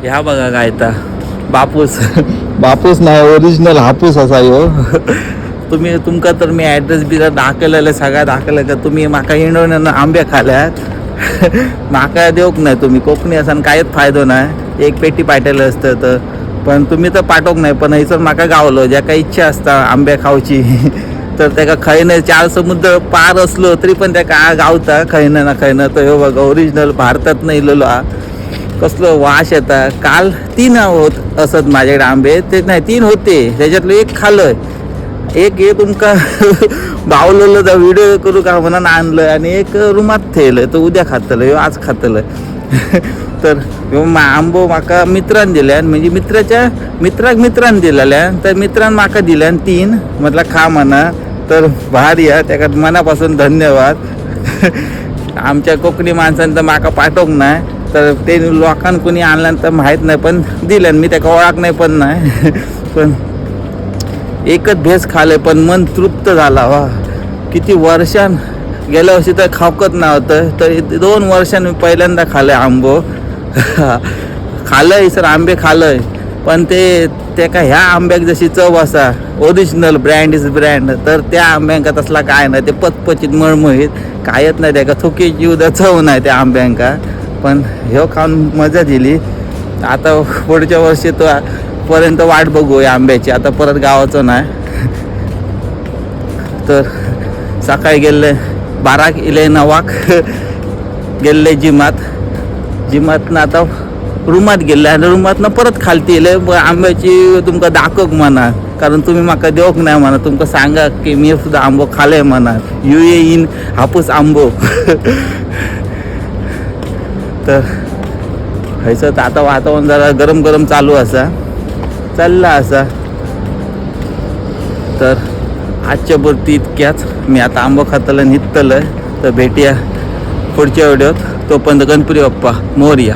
ह्या बघा काय ता बापूस बापूस नाही ओरिजिनल हापूस असा ह्यो तुम्ही तुमका तर मी ॲड्रेस बी दाखवलेलं सगळ्या दाखवलं का तुम्ही माका इंडोन आंबे खाल्यात माका देऊक नाही तुम्ही कोकणी असान काहीच फायदो नाही एक पेटी पाठवलं असतं तर पण तुम्ही तर पाठवक नाही पण हैसर माका गावलो ज्या काही इच्छा असता आंबे खावची तर त्याका खैनं 4 समुद्र पार असलो तरी पण त्या गावता खैनं ना खैनं तर ह्यो बघा ओरिजिनल भारतात नाही इलेलो हा कसलो वास येता काल 3 होत असत माझ्याकडे आंबे ते नाही 3 होते त्याच्यातलं एक खाल्लंय एक हे तुमका बावलेलं तर व्हिडिओ करू का म्हणून आणलं आणि एक रुमात ठेवलं तर उद्या खातलं ह्यो आज खातलं तर ह्यो आंबो माका मित्रान दिल्यान म्हणजे मित्रान दिलेल्या तर मित्रान माका दिल्यान 3 म्हटलं खा म्हणा तर भारी आहे त्याच्यात मनापासून धन्यवाद आमच्या कोकणी माणसांनी तर माका पाठवक नाही तर ते लोकांना कोणी आणल्यानंतर माहीत नाही पण दिल्यान मी त्याका ओळख नाही पण नाही पण एकच भेस खाले पण मन तृप्त झाला वा किती वर्षां गेल्या वर्षी तर खावकत नव्हतं तर 2 वर्षांनी पहिल्यांदा खाल्लं आंबो खाल्लंय सर आंबे खाल्लंय पण ते का ह्या आंब्याक जशी चव असा ओरिजिनल ब्रँड इज ब्रँड तर त्या आंब्यांका तसला काय नाही ते पचपचित मळमळीत कायच नाही त्याका थुकीची उद्या चव नाही त्या आंब्यांका पण ह्यो खाऊन मजा दिली आता पुढच्या वर्षी तो पर्यंत वाट बघू या आंब्याची आता परत गावाचं नाही तर सकाळी गेले 12 इले 9 गेले जिमातनं आता रुमात गेले आणि रुमातनं परत खालती येले आंब्याची तुमका दाखवक म्हणा कारण तुम्ही माका देऊक नाही म्हणा तुमका सांगा की मी सुद्धा आंबो खाले म्हणा यू ए इन हापूस आंबो तर व्हायचं तर आता वातावरण जरा गरम चालू असा चालला असा तर आजच्या पुरती इतक्याच मी आता आंबो खातलं निघतलं तर भेटूया पुढच्या व्हिडिओत तोपर्यंत गणपती बाप्पा मोरया.